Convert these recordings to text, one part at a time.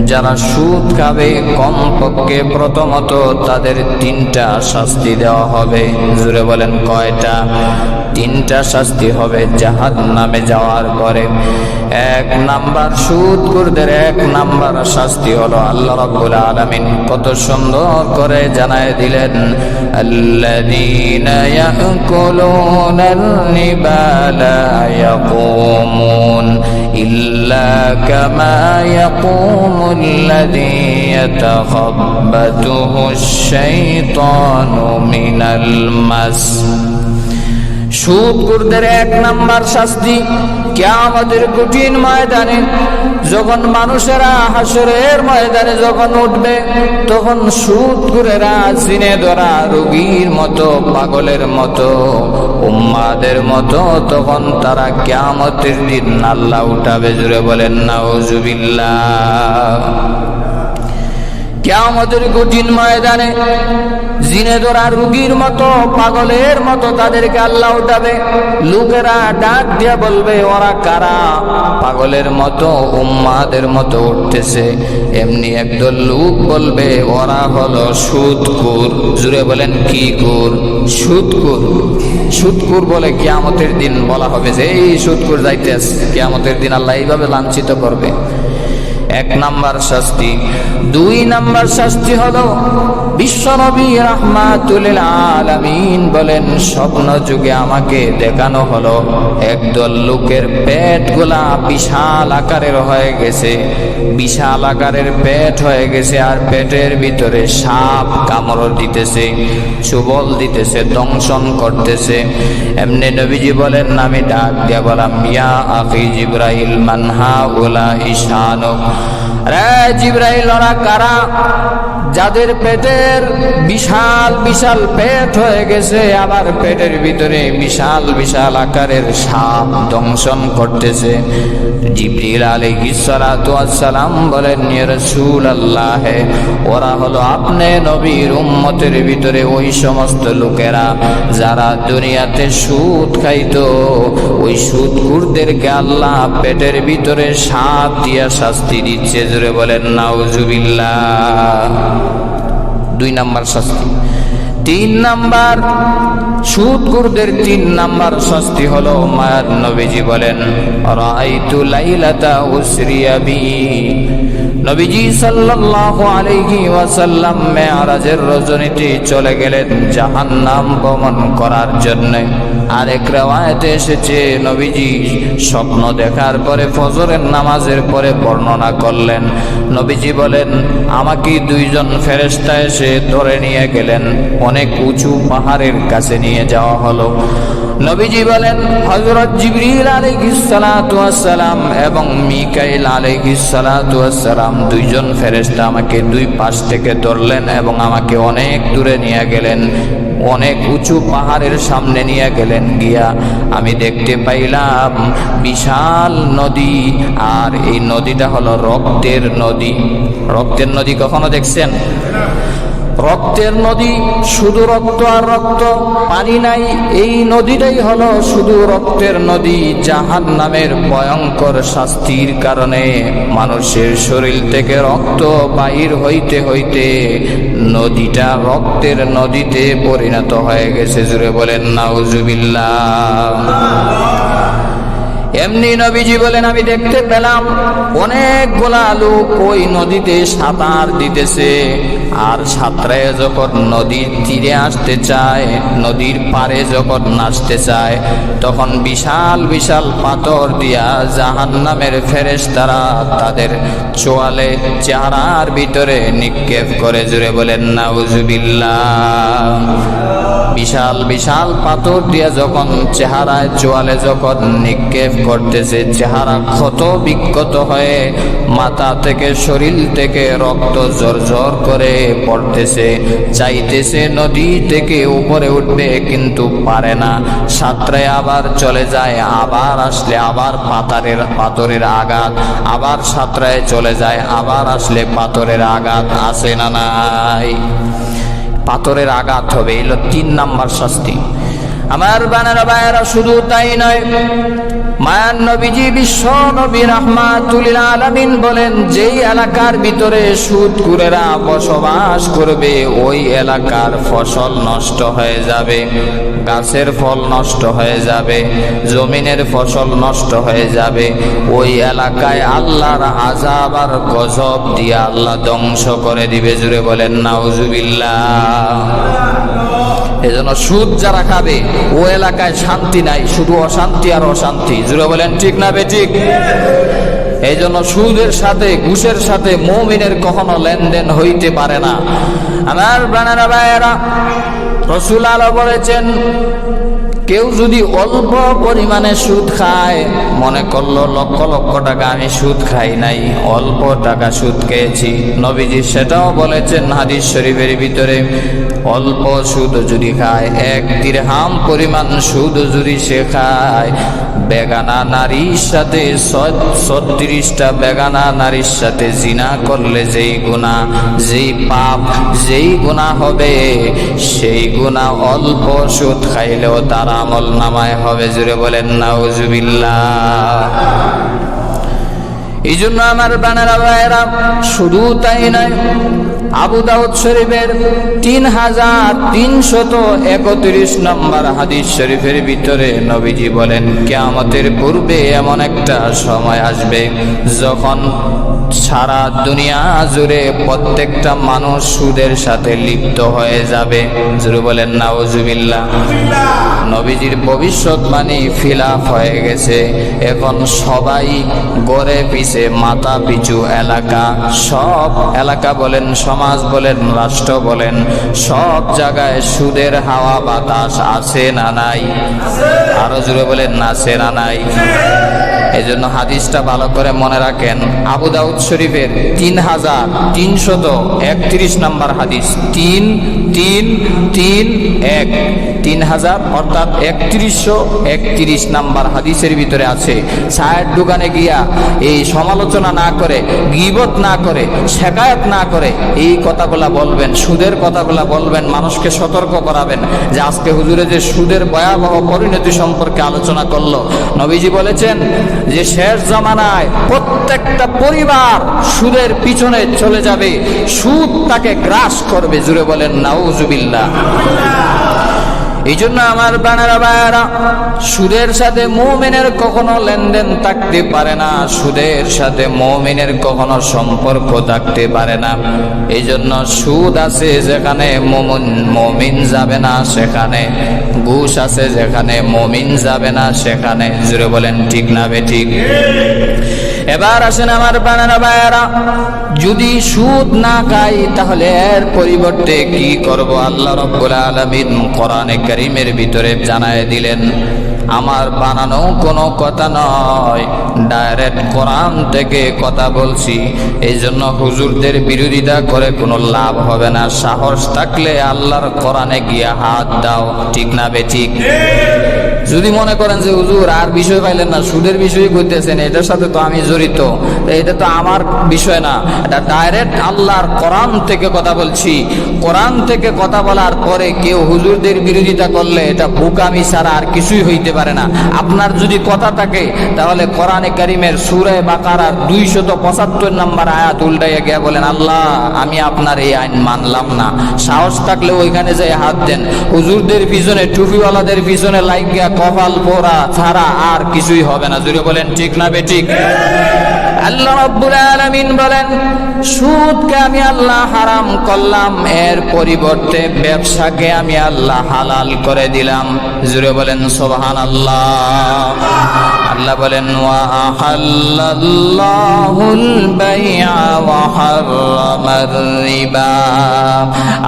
যারা সুদ খাবে কমপক্ষে প্রথমত তাদের 3টা শাস্তি দেওয়া হবে। জোরে বলেন কয়টা? 3টা শাস্তি হবে জাহান্নামে যাওয়ার পরে। 1 নাম্বার, সুদখোরদের 1 নাম্বার শাস্তি হলো আল্লাহ রাব্বুল আলামিন কত সুন্দর করে জানায় দিলেন, আল্লাযীনা ইয়াকুলুনার রিবা লা ইয়াকুমুন ইল্লা কামা ইয়াকুমুল্লাযী ইয়াতাখাব্বাতুহুশ শাইতানু মিনাল মাস। সুদখোরদের 1 নাম্বার শাস্তি কিয়ামতের কঠিন ময়দানে যখন মানুষেরা হাসরের ময়দানে যখন উঠবে, তখন সুদখোরেরা জিনে ধরা রোগীর মতো, পাগলের মতো, উম্মাদের মতো তখন তারা কিয়ামতের দিন আল্লাহ উঠাবে। জোরে বলেন নাউজুবিল্লাহ। কিয়ামতের কঠিন ময়দানে জিনে ধরা রোগীর মতো, পাগলের মতো তাদেরকে আল্লাহ উঠাবে। লোকেরা ডাক দিয়া বলবে, ওরা কারা? পাগলের মতো, উম্মাদের মতো উঠতেছে। এমনি একদল লোক বলবে, ওরা হলো সুদখোর। জুড়ে বলেন কি কুর? সুদখোর। সুদখোর বলে কিয়ামতের দিন বলা হবে যে এই সুদখোর যাইতেছে। কিয়ামতের দিন আল্লাহ এইভাবে লাঞ্ছিত করবে। 1 নাম্বার শাস্তি। 2 নাম্বার শাস্তি হলো বিশ্বনবী রাহমাতুল লিল আলামিন বলেন, স্বপ্ন যুগে আমাকে দেখানো হলো একদল লোকের পেটগুলা বিশাল আকারের হয়ে গেছে। বিশাল আকারের পেট হয়ে গেছে, আর পেটের ভিতরে সাপ কামড় দিতেছে, চুবল দিতেছে, দংশন করতেছে। এমনি নবীজি বলেন, আমি ডাক দিয়া বললাম, ইয়া আখি জিবরাইল মান হাউলা ইশানুক। রে জিবরাইল, ওরা কারা? যাদের পেটের বিশাল বিশাল পেট হয়ে গেছে, আবার পেটের ভিতরে বিশাল বিশাল আকারের সাপ দংশন করতেছে। জিবরিল আলাইহিস সালাতু ওয়াস সালাম বলেন, ইয়া রাসূলুল্লাহ, ওরা হলো আপনি নবীর উম্মতের ভিতরে ওই সমস্ত লোকেরা যারা দুনিয়াতে সুদ খাইতো। ওই সুদখোরদেরকে আল্লাহ পেটের ভিতরে সাপ দিয়া শাস্তি দিচ্ছে। জোরে বলেন নাউজুবিল্লাহ। 2 নাম্বার শাস্তি। 3 নাম্বার, সুদখোরদের 3 নাম্বার শাস্তি হলো, মায়ার নবীজি বলেন, রাআইতু লাইলাতা উসরিয়া বি। নবীজি সাল্লাল্লাহু আলাইহি ওয়াসাল্লাম মেরাজের রজনীতে চলে গেলেন জাহান্নাম ভ্রমণ করার জন্য। আরেক riwayate এসেছে, নবীজি স্বপ্ন দেখার পরে ফজরের নামাজের পরে বর্ণনা করলেন। নবীজি বলেন, আমাকে 2 জন ফেরেশতা এসে ধরে নিয়ে গেলেন, অনেক উঁচু পাহাড়ের কাছে নিয়ে যাওয়া হলো। নবীজি বলেন, হযরত জিবরিল আলাইহিস সালাতু ওয়াস সালাম এবং মিকাইল আলাইহিস সালাতু ওয়াস সালাম 2 জন ফেরেশতা আমাকে 2 পাশ থেকে ধরলেন এবং আমাকে অনেক দূরে নিয়ে গেলেন, অনেক উঁচু পাহাড়ের সামনে নিয়ে গেলেন। গিয়া আমি দেখতে পাইলাম বিশাল নদী, আর এই নদীটা হলো রক্তের নদী। রক্তের নদী কখনো দেখছেন? রক্তের নদী, শুধু রক্ত আর রক্ত, পানি নাই। এই নদীটাই হলো শুধু রক্তের নদী। জাহান্নামের ভয়ঙ্কর শাস্তির কারণে মানুষের শরীর থেকে রক্ত বাহির হইতে হইতে নদীটা রক্তের নদীতে পরিণত হয়ে গেছে। জুড়ে বলেন নাউজুবিল্লাহ। এমনি নবীজি বলেন, আমি দেখতে পেলাম অনেকগুলা লোক ওই নদীতে সাঁতার দিতেছে। আর সাঁতরায় যখন নদীর তীরে আসতে চায়, নদীর পারে যখন নাচতে চায়, তখন বিশাল বিশাল পাথর দিয়া জাহান্নামের ফেরেশতারা তাদের চোয়ালে চেহারার ভিতরে নিক্ষেপ করে। জুড়ে বলেন নাউজুবিল্লাহ। বিশাল বিশাল পাথর দিয়া যখন চেহারায় চোয়ালে যখন নিক্ষেপ করতেছে, চেহারা ক্ষত বিক্ষত হয়ে মাথা থেকে শরীর থেকে রক্ত জর্জর করে পড়তেছে। চাইতেছে নদী থেকে উপরে উঠবে, কিন্তু পারে না। সাঁতরায় আবার চলে যায়, আবার আসলে আবার পাথরের আঘাত, আবার সাঁতরায় চলে যায়, আবার আসলে পাথরের আঘাত। আছে না নাই? পাথরের আঘাত হবে। এলো 3 নাম্বার শাস্তি। আমার বানারা ভাইয়েরা, শুধু তাই নয়, মায়ান নবীজি বিশ্ব নবী রাহমাতুল লিল আলামিন বলেন, যেই এলাকার ভিতরে সুদখোরেরা বসবাস করবে ওই এলাকার ফসল নষ্ট হয়ে যাবে, গাছের ফল নষ্ট হয়ে যাবে, জমিনের ফসল নষ্ট হয়ে যাবে। ওই এলাকায় আল্লাহর আযাব আর গজব দিয়ে আল্লাহ ধ্বংস করে দিবে। জুড়ে বলেন নাউজুবিল্লাহ। এজন্য সুদ যারা খাবে ও এলাকায় শান্তি নাই, শুধু অশান্তি আর অশান্তি। জুড়ে বলেন ঠিক না বেঠিক? এই জন্য সুদের সাথে ঘুষের সাথে মুমিনের কখনো লেনদেন হইতে পারে না। আমার প্রাণের ভাইয়েরা, রাসূল আল্লাহ বলেছেন, কেউ যদি অল্প পরিমাণে সুদ খায়, মনে করলো লক্ষ লক্ষ টাকা আমি সুদ খাই নাই, অল্প টাকা সুদ খেয়েছি, নবীজি সেটাও বলেছেন হাদিস শরীফের ভিতরে, অল্প সুদ যদি খায়, 1 দিরহাম পরিমাণ সুদ যদি সে খায়, বেগানা নারীর সাথে 36টা বেগানা নারীর সাথে জিনা করলে যেই গুনাহ, যেই পাপ, যেই গুনাহ হবে, সেই গুনাহ অল্প সুদ খাইলেও তার আমল নামায় হবে। জুড়ে বলেন নাউজুবিল্লাহ। এই জন্য আমার বানারা ভাইয়েরা, শুধু তাই নয়, আবু দাউদ শরীফের 3331 নম্বর হাদিস শরীফের ভিতরে নবীজি বলেন, কিয়ামতের পূর্বে এমন একটা সময় আসবে যখন সারা দুনিয়া জুড়ে প্রত্যেকটা মানুষ সুদের সাথে লিপ্ত হয়ে যাবে। জুড়ে বলেন নাউজুবিল্লাহ। নবীজির ভবিষ্যৎবাণী ফিলাপ হয়ে গেছে। এখন সবাই গড়ে পিছে মাথা পিছু এলাকা, সব এলাকা বলেন, সমাজ বলেন, রাষ্ট্র বলেন, সব জায়গায় সুদের হাওয়া বাতাস আছে না নাই? আরো জুড়ে বলেন আছে না নাই? এজন্য হাদিসটা ভালো করে মনে রাখেন। আবু দাউদ শরীফের 3331 নম্বর হাদিস, 3331, 3000 অর্থাৎ 3131 নম্বর হাদিসের ভিতরে আছে, চায়ের দোকানে গিয়া এই সমালোচনা না করে, গীবত না করে, শেকায়ত না করে এই কথাগুলা বলবেন, সুদের কথাগুলা বলবেন, মানুষকে সতর্ক করাবেন যে আজকে হুজুরে যে সুদের ভয়াবহ পরিণতি সম্পর্কে আলোচনা করলো। নবীজি বলেছেন যে শেষ জামানায় প্রত্যেকটা পরিবার সুদের পিছনে চলে যাবে, সুদ তাকে গ্রাস করবে। জুড়ে বলেন নাউজুবিল্লাহ। এই জন্য আমার বানারা ভাইয়েরা, সুদের সাথে মুমিনের কখনো লেনদেন থাকতে পারে না, সুদের সাথে মুমিনের কখনো সম্পর্ক থাকতে পারে না। এই জন্য সুদ আছে যেখানে মুমিন যাবে না সেখানে, ঘুষ আছে যেখানে মুমিন যাবে না সেখানে। জুড়ে বলেন ঠিক না বেঠিক? এবার আসেন আমার বানারা ভাইয়েরা, যদি সুদ না খাই তাহলে এর পরিবর্তে কি করব? আল্লাহ রাব্বুল আলামিন কোরআনে কারীমের ভিতরে জানায় দিলেন। আমার বানানো কোনো কথা নয়, ডাইরেক্ট কোরআন থেকে কথা বলছি। এই জন্য হুজুরদের বিরোধিতা করে কোনো লাভ হবে না। সাহস থাকলে আল্লাহর কোরআনে গিয়ে হাত দাও, ঠিক না বেঠিক? যদি মনে করেন যে হুজুর আর বিষয় পাইলেন না, সুদের বিষয় করতেছেন, এটার সাথে তো আমি জড়িত, এটা তো আমার বিষয় না, এটা ডাইরেক্ট আল্লাহর কোরআন থেকে কথা বলছি। কোরআন থেকে কথা বলার পরে কেউ হুজুরদের বিরোধিতা করলে এটা বোকামি ছাড়া আর কিছুই হইতে পারে না। আপনার যদি কথা থাকে তাহলে কোরআনে কারীমের সূরা বাকারার 275 নম্বর আয়াত উল্টাইয়া গিয়া বলেন, আল্লাহ আমি আপনার এই আইন মানলাম না। সাহস থাকলে ওইখানে যাই হাত দেন। হুজুরদের পিছনে, টুপিওয়ালাদের পিছনে লাগিয়া কপাল পোড়া ছাড়া আর কিছুই হবে না। জুড়ে বলেন ঠিক না বেঠিক? আল্লাহ রাব্বুল আলামিন বলেন, সুদকে আমি আল্লাহ হারাম করলাম, এর পরিবর্তে ব্যবসাকে আমি আল্লাহ হালাল করে দিলাম। জুড়ে বলেন সুবহানাল্লাহ। আল্লাহ বলেন, ওয়া আহাল্লাল্লাহুল বাই'a ওয়া হারামার রিবা,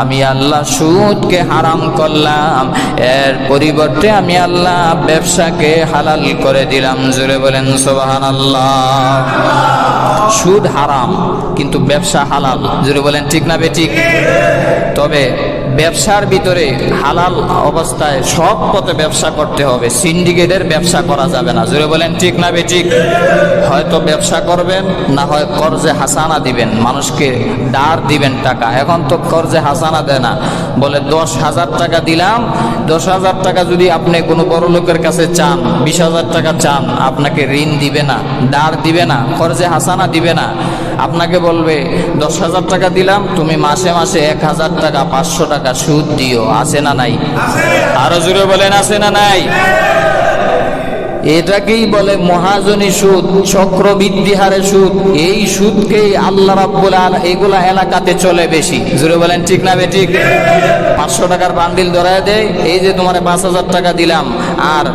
আমি আল্লাহ সুদকে হারাম করলাম, এর পরিবর্তে আমি আল্লাহ ব্যবসাকে হালাল করে দিলাম। জুড়ে বলেন সুবহানাল্লাহ। সুদ হারাম কিন্তু ব্যবসা হালাল। জুড়ে বলেন ঠিক না বেঠিক? তবে ব্যবসার ভিতরে হালাল অবস্থায় সৎ পথে ব্যবসা করতে হবে, সিন্ডিকেটের ব্যবসা করা যাবে না। জোরে বলেন ঠিক না বেঠিক? হয়তো ব্যবসা করবেন, না হয় কর্জে হাসানা দিবেন, মানুষকে ধার দিবেন টাকা। এখন তো কর্জে হাসানা দেয় না, বলে 10,000 টাকা দিলাম, 10,000 টাকা যদি আপনি কোনো বড় লোকের কাছে চান, 20,000 টাকা চান, আপনাকে ঋণ দিবে না, ধার দিবে না, কর্জে হাসানা দিবে না। আপনাকে বলবে 10,000 টাকা দিলাম, তুমি মাসে মাসে 1,000 টাকা 500 টাকা সুদ দিও। আছে না নাই? আরো জোরে বলেন আছে না নাই? এটাকেই বলে মহাজনী সুদ, চক্রবৃদ্ধি হারে সুদ। এই সুদকেই আল্লাহ রাব্বুল আলামিন এগুলা এলাকাতে চলে বেশি। জোরে বলেন ঠিক না বেঠিক? 500 টাকার বান্ডিল ধরায় দেয়, এই যে তোমার 5,000 টাকা দিলাম, আর